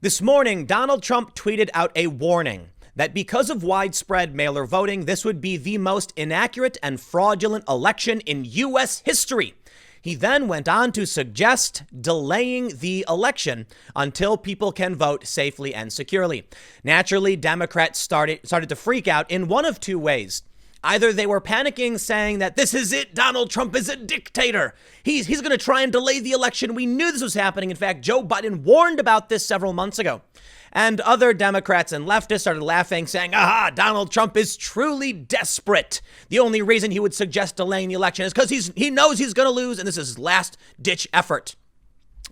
This morning, Donald Trump tweeted out a warning that because of widespread mailer voting, this would be the most inaccurate and fraudulent election in U.S. history. He then went on to suggest delaying the election until people can vote safely and securely. Naturally, Democrats started to freak out in one of two ways. Either they were panicking, saying that this is it, Donald Trump is a dictator. He's going to try and delay the election. We knew this was happening. In fact, Joe Biden warned about this several months ago. And other Democrats and leftists started laughing, saying, aha, Donald Trump is truly desperate. The only reason he would suggest delaying the election is because he knows he's going to lose, and this is his last-ditch effort.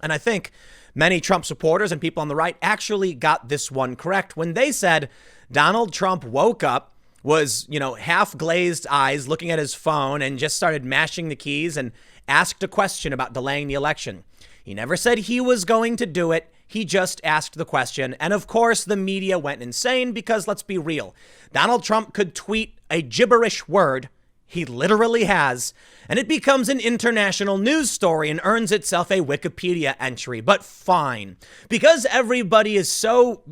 And I think many Trump supporters and people on the right actually got this one correct when they said Donald Trump woke up, was, half glazed eyes looking at his phone and just started mashing the keys and asked a question about delaying the election. He never said he was going to do it. He just asked the question. And of course, the media went insane because let's be real. Donald Trump could tweet a gibberish word. He literally has. And it becomes an international news story and earns itself a Wikipedia entry. But fine. Because everybody is so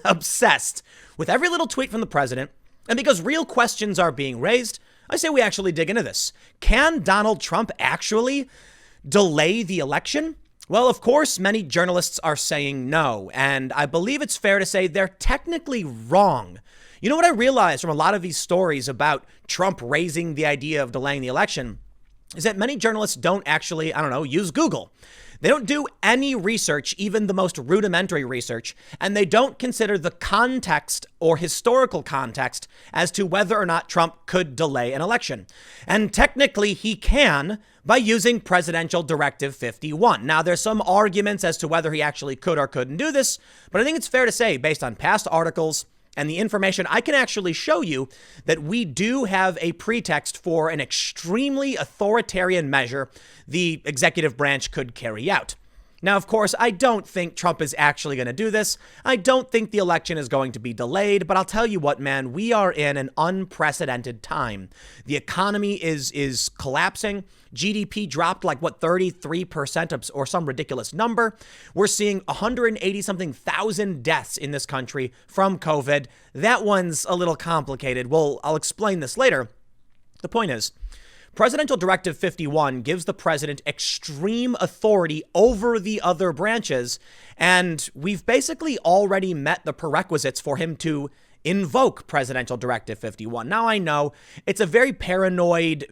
obsessed with every little tweet from the president, and because real questions are being raised, I say we actually dig into this. Can Donald Trump actually delay the election? Well, of course, many journalists are saying no, and I believe it's fair to say they're technically wrong. You know what I realized from a lot of these stories about Trump raising the idea of delaying the election is that many journalists don't actually, use Google. They don't do any research, even the most rudimentary research, and they don't consider the context or historical context as to whether or not Trump could delay an election. And technically, he can by using Presidential Directive 51. Now, there's some arguments as to whether he actually could or couldn't do this, but I think it's fair to say, based on past articles and the information, I can actually show you that we do have a pretext for an extremely authoritarian measure the executive branch could carry out. Now, of course, I don't think Trump is actually going to do this. I don't think the election is going to be delayed, but I'll tell you what, man, we are in an unprecedented time. The economy is collapsing. GDP dropped 33% or some ridiculous number. We're seeing 180-something thousand deaths in this country from COVID. That one's a little complicated. Well, I'll explain this later. The point is, Presidential Directive 51 gives the president extreme authority over the other branches, and we've basically already met the prerequisites for him to invoke Presidential Directive 51. Now, I know it's a very paranoid,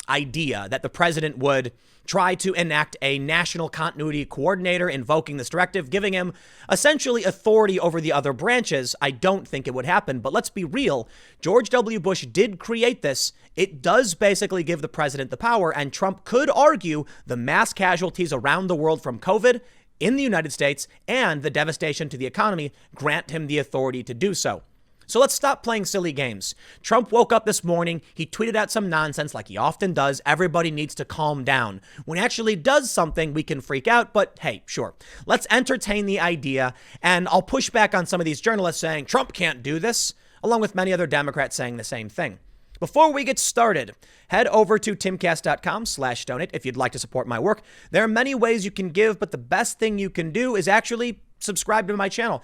idea that the president would try to enact a national continuity coordinator invoking this directive, giving him essentially authority over the other branches. I don't think it would happen, but let's be real. George W. Bush did create this. It does basically give the president the power, and Trump could argue the mass casualties around the world from COVID in the United States and the devastation to the economy grant him the authority to do so. So let's stop playing silly games. Trump woke up this morning. He tweeted out some nonsense like he often does. Everybody needs to calm down. When he actually does something, we can freak out. But hey, sure, let's entertain the idea. And I'll push back on some of these journalists saying Trump can't do this, along with many other Democrats saying the same thing. Before we get started, head over to timcast.com/donate if you'd like to support my work. There are many ways you can give, but the best thing you can do is actually subscribe to my channel.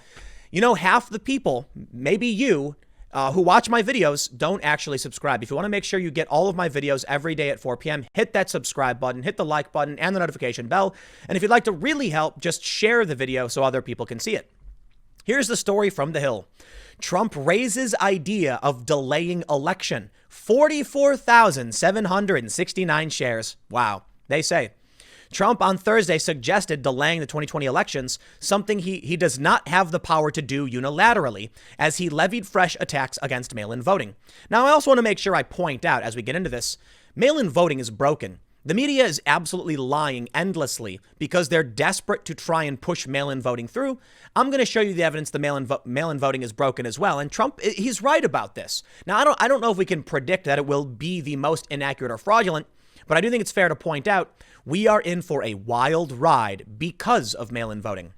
Half the people, maybe you, who watch my videos don't actually subscribe. If you want to make sure you get all of my videos every day at 4 p.m., hit that subscribe button, hit the like button, and the notification bell. And if you'd like to really help, just share the video so other people can see it. Here's the story from The Hill. Trump raises idea of delaying election. 44,769 shares. Wow, they say. Trump on Thursday suggested delaying the 2020 elections, something he does not have the power to do unilaterally, as he levied fresh attacks against mail-in voting. Now, I also want to make sure I point out as we get into this, mail-in voting is broken. The media is absolutely lying endlessly because they're desperate to try and push mail-in voting through. I'm going to show you the evidence the mail-in voting is broken as well. And Trump, he's right about this. Now, I don't know if we can predict that it will be the most inaccurate or fraudulent, but I do think it's fair to point out we are in for a wild ride because of mail-in voting.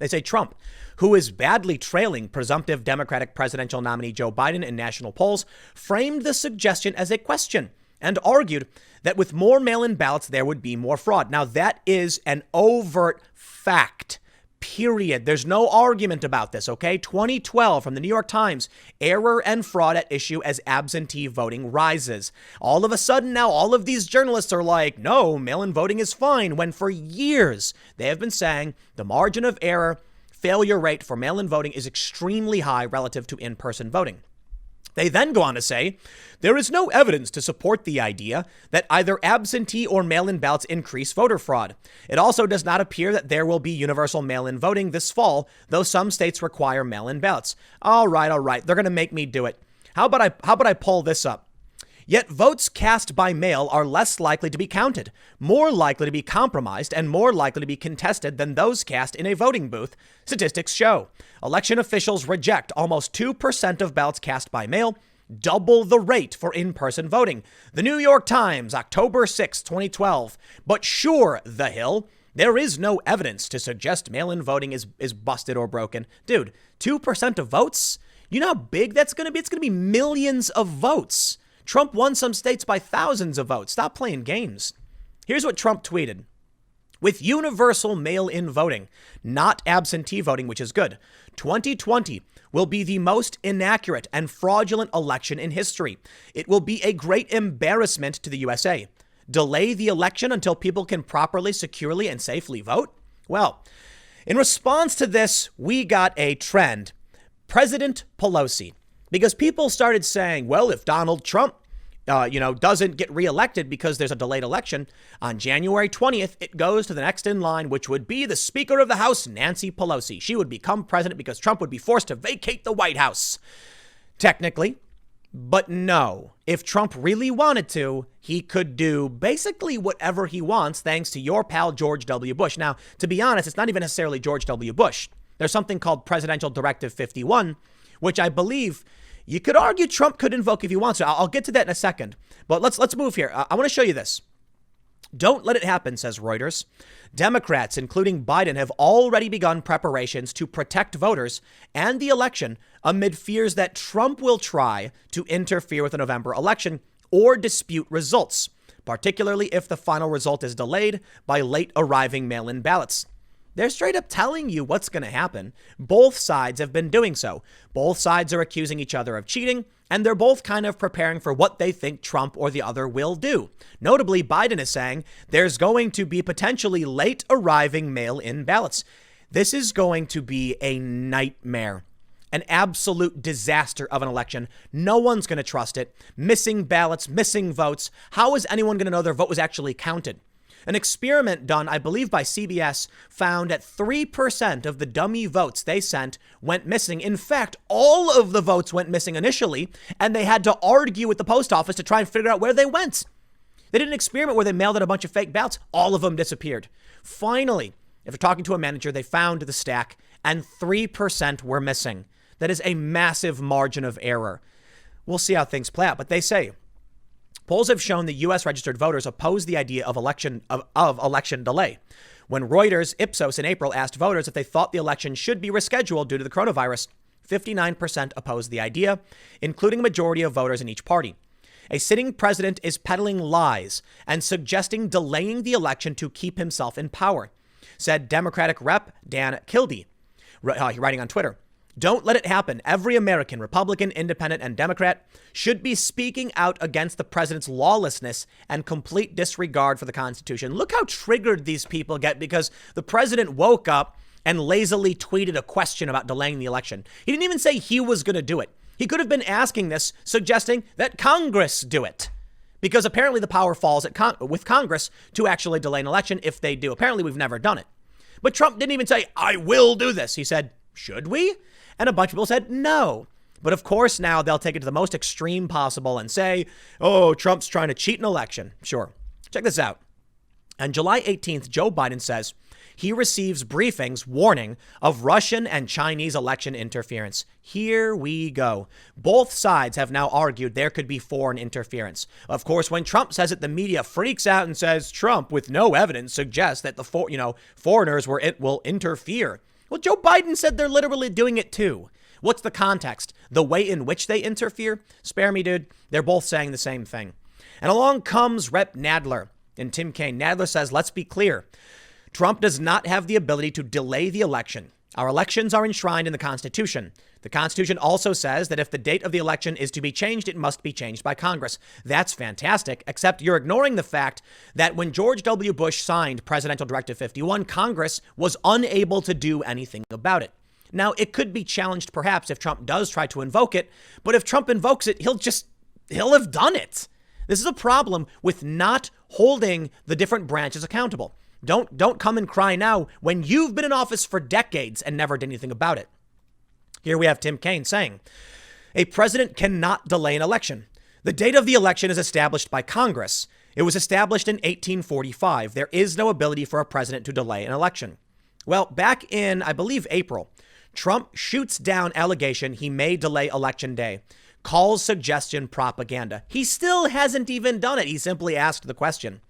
They say Trump, who is badly trailing presumptive Democratic presidential nominee Joe Biden in national polls, framed the suggestion as a question and argued that with more mail-in ballots, there would be more fraud. Now, that is an overt fact. period. There's no argument about this, okay? 2012 from the New York Times, error and fraud at issue as absentee voting rises. All of a sudden now, all of these journalists are like, no, mail-in voting is fine, when for years they have been saying the margin of error, failure rate for mail-in voting is extremely high relative to in-person voting. They then go on to say, there is no evidence to support the idea that either absentee or mail-in ballots increase voter fraud. It also does not appear that there will be universal mail-in voting this fall, though some states require mail-in ballots. All right. They're going to make me do it. How about I pull this up? Yet votes cast by mail are less likely to be counted, more likely to be compromised, and more likely to be contested than those cast in a voting booth, statistics show. Election officials reject almost 2% of ballots cast by mail, double the rate for in-person voting. The New York Times, October 6, 2012. But sure, The Hill, there is no evidence to suggest mail-in voting is busted or broken. Dude, 2% of votes? You know how big that's going to be? It's going to be millions of votes. Trump won some states by thousands of votes. Stop playing games. Here's what Trump tweeted. With universal mail-in voting, not absentee voting, which is good, 2020 will be the most inaccurate and fraudulent election in history. It will be a great embarrassment to the USA. Delay the election until people can properly, securely, and safely vote? Well, in response to this, we got a trend. President Pelosi. Because people started saying, well, if Donald Trump, doesn't get reelected because there's a delayed election, on January 20th, it goes to the next in line, which would be the Speaker of the House, Nancy Pelosi. She would become president because Trump would be forced to vacate the White House. Technically. But no, if Trump really wanted to, he could do basically whatever he wants, thanks to your pal, George W. Bush. Now, to be honest, it's not even necessarily George W. Bush. There's something called Presidential Directive 51, which I believe you could argue Trump could invoke if he wants to. I'll get to that in a second. But let's move here. I want to show you this. Don't let it happen, says Reuters. Democrats, including Biden, have already begun preparations to protect voters and the election amid fears that Trump will try to interfere with the November election or dispute results, particularly if the final result is delayed by late arriving mail-in ballots. They're straight up telling you what's going to happen. Both sides have been doing so. Both sides are accusing each other of cheating, and they're both kind of preparing for what they think Trump or the other will do. Notably, Biden is saying there's going to be potentially late arriving mail-in ballots. This is going to be a nightmare, an absolute disaster of an election. No one's going to trust it. Missing ballots, missing votes. How is anyone going to know their vote was actually counted? An experiment done, I believe, by CBS found that 3% of the dummy votes they sent went missing. In fact, all of the votes went missing initially, and they had to argue with the post office to try and figure out where they went. They did an experiment where they mailed in a bunch of fake ballots. All of them disappeared. Finally, after talking to a manager, they found the stack, and 3% were missing. That is a massive margin of error. We'll see how things play out, but they say polls have shown the U.S. registered voters oppose the idea of election delay. When Reuters Ipsos in April asked voters if they thought the election should be rescheduled due to the coronavirus, 59% opposed the idea, including a majority of voters in each party. A sitting president is peddling lies and suggesting delaying the election to keep himself in power, said Democratic Rep. Dan Kildee, writing on Twitter. Don't let it happen. Every American, Republican, Independent, and Democrat should be speaking out against the president's lawlessness and complete disregard for the Constitution. Look how triggered these people get because the president woke up and lazily tweeted a question about delaying the election. He didn't even say he was going to do it. He could have been asking this, suggesting that Congress do it, because apparently the power falls with Congress to actually delay an election if they do. Apparently, we've never done it. But Trump didn't even say, I will do this. He said, should we? And a bunch of people said no. But of course, now they'll take it to the most extreme possible and say, oh, Trump's trying to cheat an election. Sure. Check this out. On July 18th, Joe Biden says he receives briefings warning of Russian and Chinese election interference. Here we go. Both sides have now argued there could be foreign interference. Of course, when Trump says it, the media freaks out and says Trump, with no evidence, suggests that the foreigners will interfere. Well, Joe Biden said they're literally doing it too. What's the context? The way in which they interfere? Spare me, dude. They're both saying the same thing. And along comes Rep. Nadler and Tim Kaine. Nadler says, let's be clear. Trump does not have the ability to delay the election. Our elections are enshrined in the Constitution. The Constitution also says that if the date of the election is to be changed, it must be changed by Congress. That's fantastic, except you're ignoring the fact that when George W. Bush signed Presidential Directive 51, Congress was unable to do anything about it. Now, it could be challenged perhaps if Trump does try to invoke it, but if Trump invokes it, he'll have done it. This is a problem with not holding the different branches accountable. Don't come and cry now when you've been in office for decades and never did anything about it. Here we have Tim Kaine saying, a president cannot delay an election. The date of the election is established by Congress. It was established in 1845. There is no ability for a president to delay an election. Well, back in, I believe, April, Trump shoots down allegation he may delay election day, calls suggestion propaganda. He still hasn't even done it. He simply asked the question.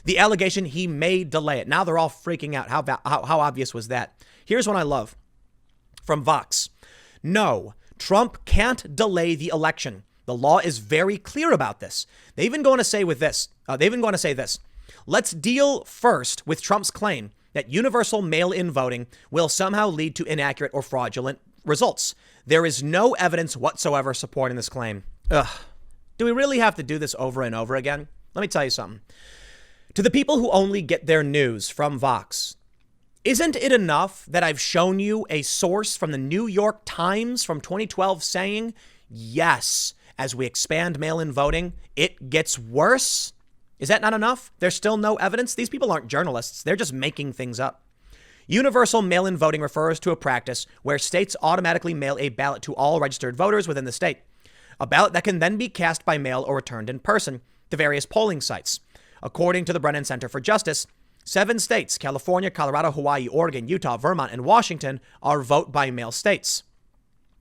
The allegation he may delay it. Now they're all freaking out. How obvious was that? Here's one I love from Vox. No, Trump can't delay the election. The law is very clear about this. They even go on to say this. Let's deal first with Trump's claim that universal mail-in voting will somehow lead to inaccurate or fraudulent results. There is no evidence whatsoever supporting this claim. Ugh. Do we really have to do this over and over again? Let me tell you something. To the people who only get their news from Vox, isn't it enough that I've shown you a source from the New York Times from 2012 saying, yes, as we expand mail-in voting, it gets worse? Is that not enough? There's still no evidence? These people aren't journalists. They're just making things up. Universal mail-in voting refers to a practice where states automatically mail a ballot to all registered voters within the state. A ballot that can then be cast by mail or returned in person to various polling sites. According to the Brennan Center for Justice, 7 states, California, Colorado, Hawaii, Oregon, Utah, Vermont, and Washington, are vote-by-mail states.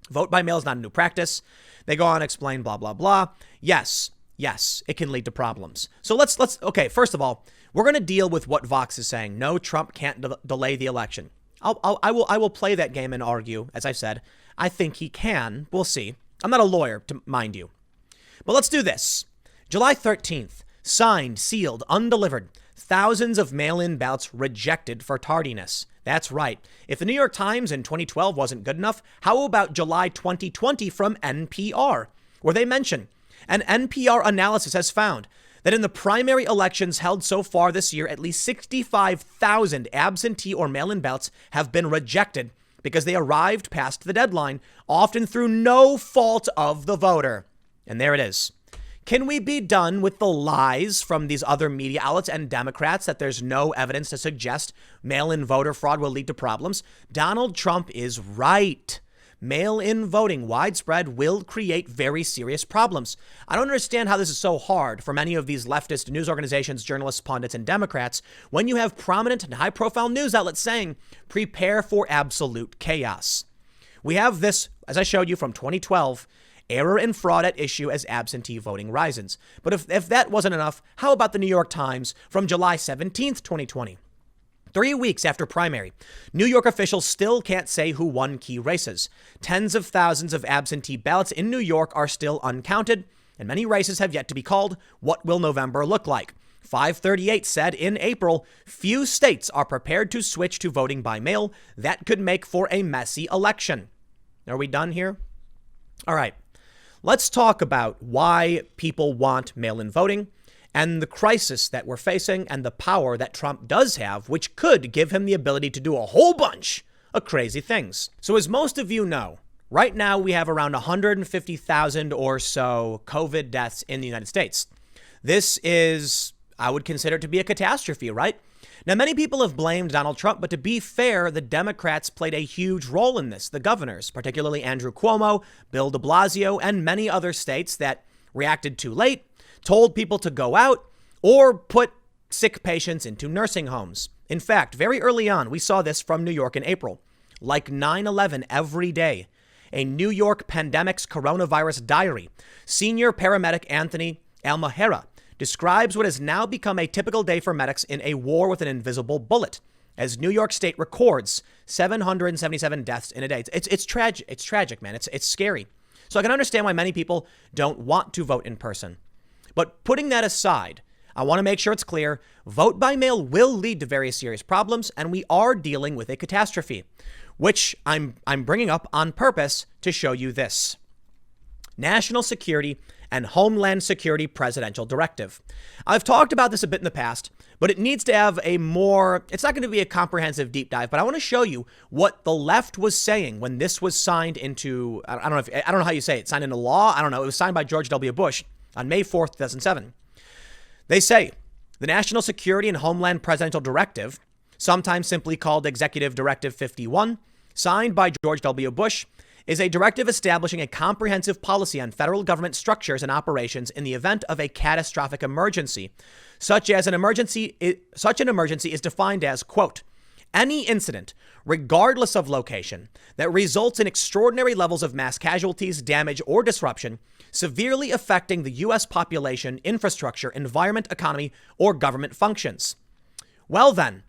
Vote by mail is not a new practice. They go on to explain blah, blah, blah. Yes, it can lead to problems. So okay, first of all, we're going to deal with what Vox is saying. No, Trump can't delay the election. I will play that game and argue, as I've said. I think he can. We'll see. I'm not a lawyer, to mind you. But let's do this. July 13th. Signed, sealed, undelivered. Thousands of mail-in ballots rejected for tardiness. That's right. If the New York Times in 2012 wasn't good enough, how about July 2020 from NPR, where they mention an NPR analysis has found that in the primary elections held so far this year, at least 65,000 absentee or mail-in ballots have been rejected because they arrived past the deadline, often through no fault of the voter. And there it is. Can we be done with the lies from these other media outlets and Democrats that there's no evidence to suggest mail-in voter fraud will lead to problems? Donald Trump is right. Mail-in voting widespread will create very serious problems. I don't understand how this is so hard for many of these leftist news organizations, journalists, pundits, and Democrats when you have prominent and high-profile news outlets saying, prepare for absolute chaos. We have this, as I showed you from 2012, error and fraud at issue as absentee voting rises. But if that wasn't enough, how about the New York Times from July 17th, 2020? 3 weeks after primary, New York officials still can't say who won key races. Tens of thousands of absentee ballots in New York are still uncounted, and many races have yet to be called. What will November look like? 538 said in April, few states are prepared to switch to voting by mail. That could make for a messy election. Are we done here? All right. Let's talk about why people want mail-in voting and the crisis that we're facing and the power that Trump does have, which could give him the ability to do a whole bunch of crazy things. So as most of you know, right now we have around 150,000 or so COVID deaths in the United States. This is, I would consider it to be a catastrophe, right? Now, many people have blamed Donald Trump, but to be fair, the Democrats played a huge role in this. The governors, particularly Andrew Cuomo, Bill de Blasio, and many other states that reacted too late, told people to go out, or put sick patients into nursing homes. In fact, very early on, we saw this from New York in April. Like 9/11 every day. A New York pandemic's coronavirus diary. Senior paramedic Anthony Almahera describes what has now become a typical day for medics in a war with an invisible bullet, as New York State records 777 deaths in a day. It's tragic. It's tragic, man. It's scary. So I can understand why many people don't want to vote in person. But putting that aside, I want to make sure it's clear. Vote by mail will lead to very serious problems, and we are dealing with a catastrophe, which I'm bringing up on purpose to show you this. National Security and Homeland Security Presidential Directive. I've talked about this a bit in the past, but it needs to have it's not going to be a comprehensive deep dive, but I want to show you what the left was saying when this was signed into, I don't know how you say it, signed into law. I don't know. It was signed by George W. Bush on May 4th, 2007. They say the National Security and Homeland Presidential Directive, sometimes simply called Executive Directive 51, signed by George W. Bush, is a directive establishing a comprehensive policy on federal government structures and operations in the event of a catastrophic emergency. Such an emergency is defined as, quote, any incident, regardless of location, that results in extraordinary levels of mass casualties, damage, or disruption, severely affecting the U.S. population, infrastructure, environment, economy, or government functions. Well, then,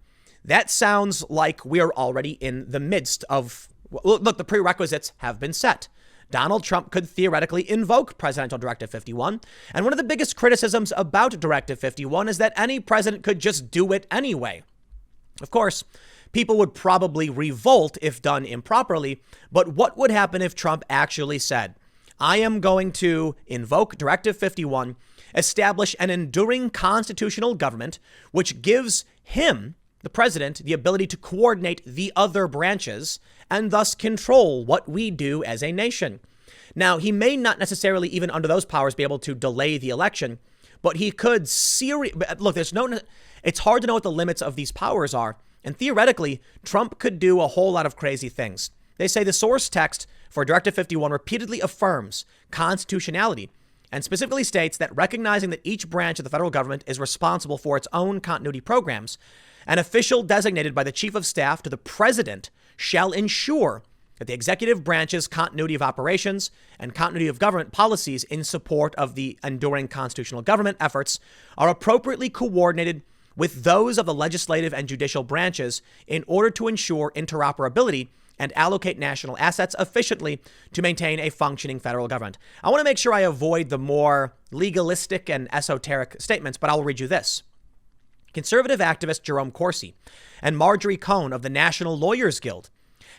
that sounds like we're already in the midst of, look, the prerequisites have been set. Donald Trump could theoretically invoke Presidential Directive 51. And one of the biggest criticisms about Directive 51 is that any president could just do it anyway. Of course, people would probably revolt if done improperly. But what would happen if Trump actually said, I am going to invoke Directive 51, establish an enduring constitutional government, which gives him, the president, the ability to coordinate the other branches and thus control what we do as a nation. Now, he may not necessarily, even under those powers, be able to delay the election, but he could look, it's hard to know what the limits of these powers are. And theoretically, Trump could do a whole lot of crazy things. They say the source text for Directive 51 repeatedly affirms constitutionality and specifically states that recognizing that each branch of the federal government is responsible for its own continuity programs, an official designated by the chief of staff to the president shall ensure that the executive branch's continuity of operations and continuity of government policies in support of the enduring constitutional government efforts are appropriately coordinated with those of the legislative and judicial branches in order to ensure interoperability and allocate national assets efficiently to maintain a functioning federal government. I want to make sure I avoid the more legalistic and esoteric statements, but I'll read you this. Conservative activist Jerome Corsi and Marjorie Cohn of the National Lawyers Guild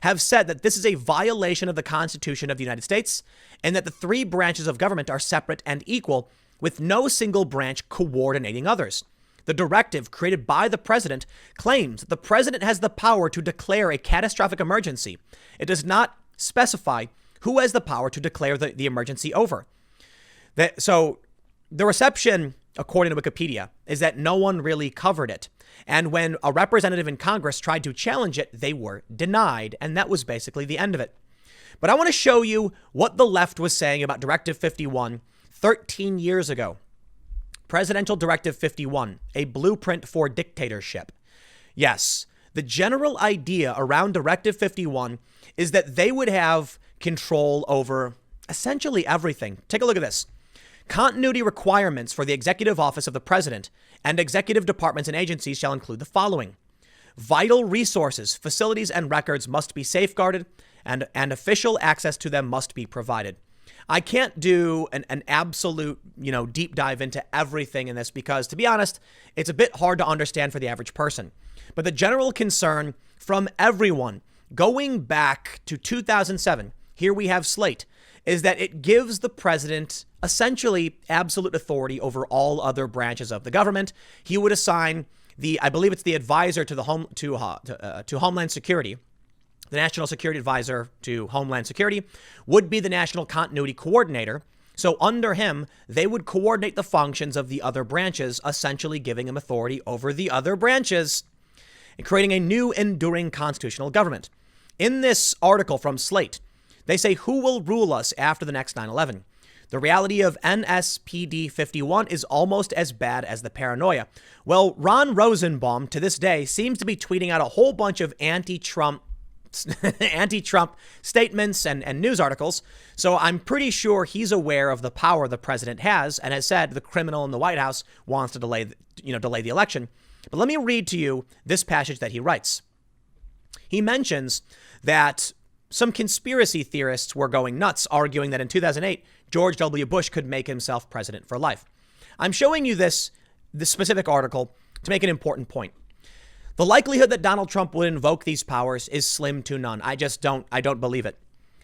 have said that this is a violation of the Constitution of the United States and that the three branches of government are separate and equal, with no single branch coordinating others. The directive created by the president claims that the president has the power to declare a catastrophic emergency. It does not specify who has the power to declare the emergency over. So the reception, according to Wikipedia, is that no one really covered it. And when a representative in Congress tried to challenge it, they were denied. And that was basically the end of it. But I want to show you what the left was saying about Directive 51 13 years ago. Presidential Directive 51, a blueprint for dictatorship. Yes, the general idea around Directive 51 is that they would have control over essentially everything. Take a look at this. Continuity requirements for the executive office of the president and executive departments and agencies shall include the following. Vital resources, facilities, and records must be safeguarded, and official access to them must be provided. I can't do an absolute, deep dive into everything in this because, to be honest, it's a bit hard to understand for the average person. But the general concern from everyone going back to 2007, here we have Slate, is that it gives the president essentially absolute authority over all other branches of the government. He would assign I believe it's the advisor to Homeland Security. The National Security Advisor to Homeland Security would be the National Continuity Coordinator. So under him, they would coordinate the functions of the other branches, essentially giving him authority over the other branches and creating a new enduring constitutional government. In this article from Slate, they say, who will rule us after the next 9/11? The reality of NSPD 51 is almost as bad as the paranoia. Well, Ron Rosenbaum, to this day, seems to be tweeting out a whole bunch of anti-Trump statements and news articles. So I'm pretty sure he's aware of the power the president has and has said the criminal in the White House wants to delay the election. But let me read to you this passage that he writes. He mentions that some conspiracy theorists were going nuts, arguing that in 2008, George W. Bush could make himself president for life. I'm showing you this this specific article to make an important point. The likelihood that Donald Trump would invoke these powers is slim to none. I don't believe it.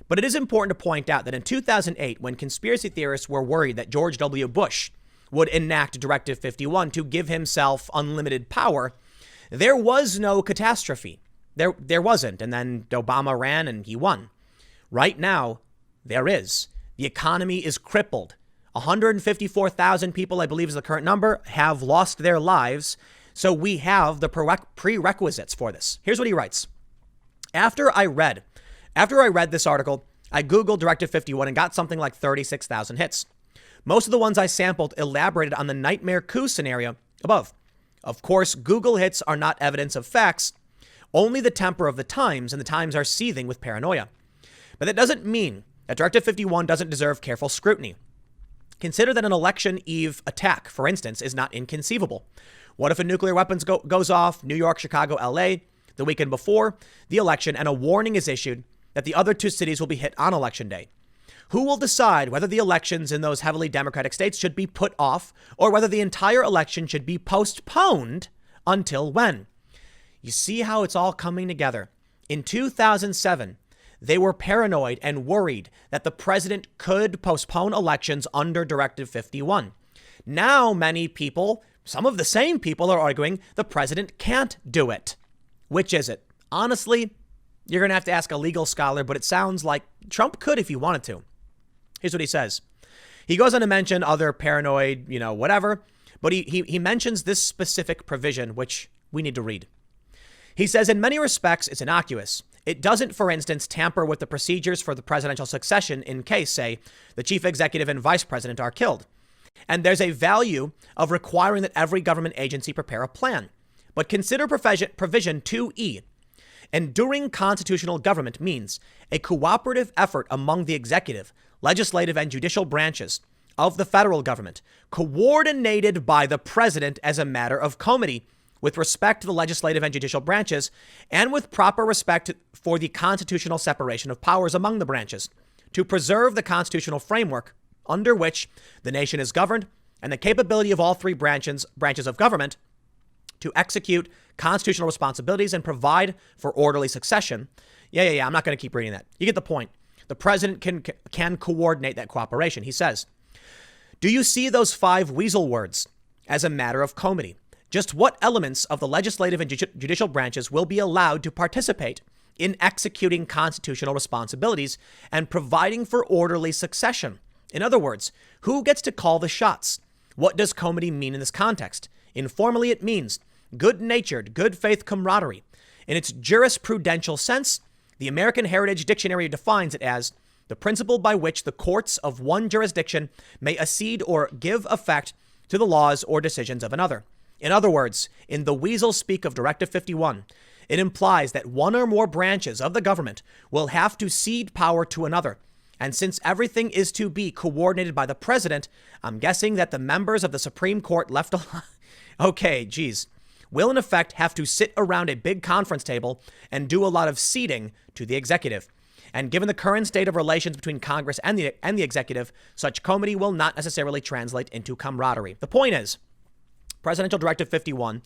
But it is important to point out that in 2008, when conspiracy theorists were worried that George W. Bush would enact Directive 51 to give himself unlimited power, there was no catastrophe. There wasn't. And then Obama ran and he won. Right now, there is. The economy is crippled. 154,000 people, I believe is the current number, have lost their lives. So we have the prerequisites for this. Here's what he writes. After I read this article, I Googled Directive 51 and got something like 36,000 hits. Most of the ones I sampled elaborated on the nightmare coup scenario above. Of course, Google hits are not evidence of facts, only the temper of the times, and the times are seething with paranoia. But that doesn't mean that Directive 51 doesn't deserve careful scrutiny. Consider that an election eve attack, for instance, is not inconceivable. What if a nuclear weapons goes off, New York, Chicago, LA, the weekend before the election, and a warning is issued that the other two cities will be hit on election day? Who will decide whether the elections in those heavily Democratic states should be put off or whether the entire election should be postponed until when? You see how it's all coming together. In 2007, they were paranoid and worried that the president could postpone elections under Directive 51. Now, many people, some of the same people, are arguing the president can't do it. Which is it? Honestly, you're going to have to ask a legal scholar, but it sounds like Trump could if he wanted to. Here's what he says. He goes on to mention other paranoid, whatever, but he mentions this specific provision, which we need to read. He says, in many respects, it's innocuous. It doesn't, for instance, tamper with the procedures for the presidential succession in case, say, the chief executive and vice president are killed. And there's a value of requiring that every government agency prepare a plan. But consider provision 2E. Enduring constitutional government means a cooperative effort among the executive, legislative, and judicial branches of the federal government, coordinated by the president as a matter of comity with respect to the legislative and judicial branches, and with proper respect for the constitutional separation of powers among the branches, to preserve the constitutional framework under which the nation is governed and the capability of all three branches of government to execute constitutional responsibilities and provide for orderly succession. Yeah. I'm not going to keep reading that. You get the point. The president can coordinate that cooperation. He says, do you see those 5 weasel words as a matter of comity? Just what elements of the legislative and judicial branches will be allowed to participate in executing constitutional responsibilities and providing for orderly succession? In other words, who gets to call the shots? What does comity mean in this context? Informally, it means good-natured, good-faith camaraderie. In its jurisprudential sense, the American Heritage Dictionary defines it as the principle by which the courts of one jurisdiction may accede or give effect to the laws or decisions of another. In other words, in the weasel speak of Directive 51, it implies that one or more branches of the government will have to cede power to another. And since everything is to be coordinated by the president, I'm guessing that the members of the Supreme Court left alone, will in effect have to sit around a big conference table and do a lot of ceding to the executive. And given the current state of relations between Congress and the executive, such comity will not necessarily translate into camaraderie. The point is, Presidential Directive 51,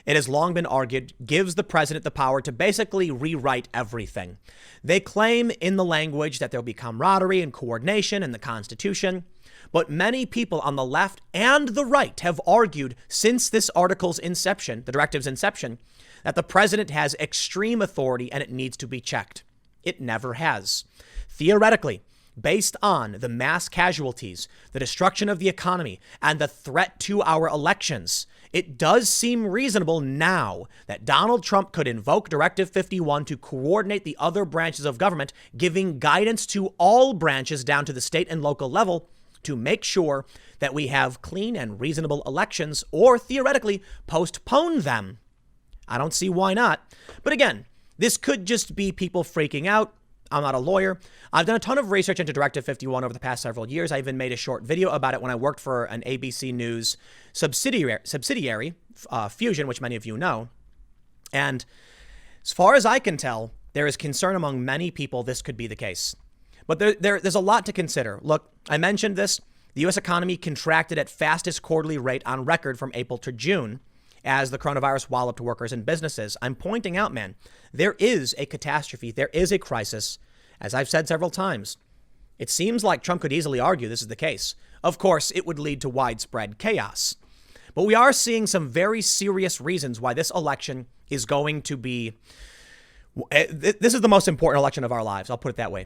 it has long been argued, gives the president the power to basically rewrite everything. They claim in the language that there'll be camaraderie and coordination in the Constitution. But many people on the left and the right have argued since this article's inception, the directive's inception, that the president has extreme authority and it needs to be checked. It never has. Theoretically, based on the mass casualties, the destruction of the economy, and the threat to our elections, it does seem reasonable now that Donald Trump could invoke Directive 51 to coordinate the other branches of government, giving guidance to all branches down to the state and local level to make sure that we have clean and reasonable elections, or theoretically postpone them. I don't see why not. But again, this could just be people freaking out. I'm not a lawyer. I've done a ton of research into Directive 51 over the past several years. I even made a short video about it when I worked for an ABC News subsidiary, Fusion, which many of you know. And as far as I can tell, there is concern among many people this could be the case. But there's a lot to consider. Look, I mentioned this. The U.S. economy contracted at fastest quarterly rate on record from April to June as the coronavirus walloped workers and businesses. I'm pointing out, man, there is a catastrophe. There is a crisis. As I've said several times, it seems like Trump could easily argue this is the case. Of course, it would lead to widespread chaos. But we are seeing some very serious reasons why this election is going to be. This is the most important election of our lives. I'll put it that way.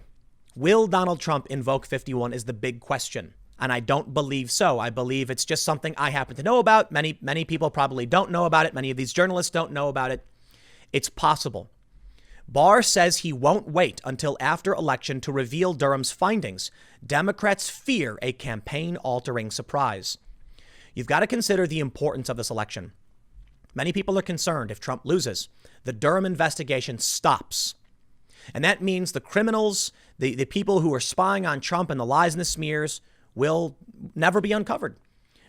Will Donald Trump invoke 51 is the big question. And I don't believe so. I believe it's just something I happen to know about. Many people probably don't know about it. Many of these journalists don't know about it. It's possible. Barr says he won't wait until after election to reveal Durham's findings. Democrats fear a campaign-altering surprise. You've got to consider the importance of this election. Many people are concerned if Trump loses, the Durham investigation stops. And that means the criminals, the people who are spying on Trump and the lies and the smears will never be uncovered.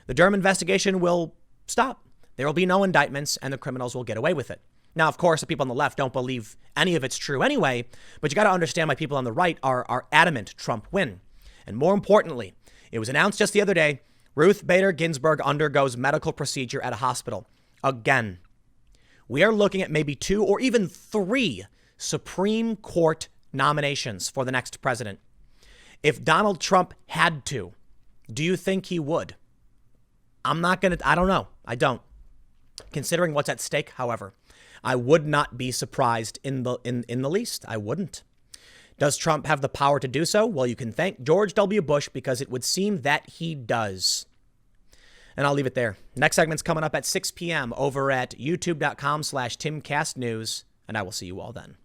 The Durham investigation will stop. There will be no indictments and the criminals will get away with it. Now, of course, the people on the left don't believe any of it's true anyway, but you got to understand why people on the right are adamant Trump win. And more importantly, it was announced just the other day, Ruth Bader Ginsburg undergoes medical procedure at a hospital. Again, we are looking at maybe 2 or even 3 Supreme Court nominations for the next president. If Donald Trump had to, do you think he would? I don't know. I don't. Considering what's at stake, however, I would not be surprised in the least. I wouldn't. Does Trump have the power to do so? Well, you can thank George W. Bush because it would seem that he does. And I'll leave it there. Next segment's coming up at 6 p.m. over at youtube.com/TimCastNews, and I will see you all then.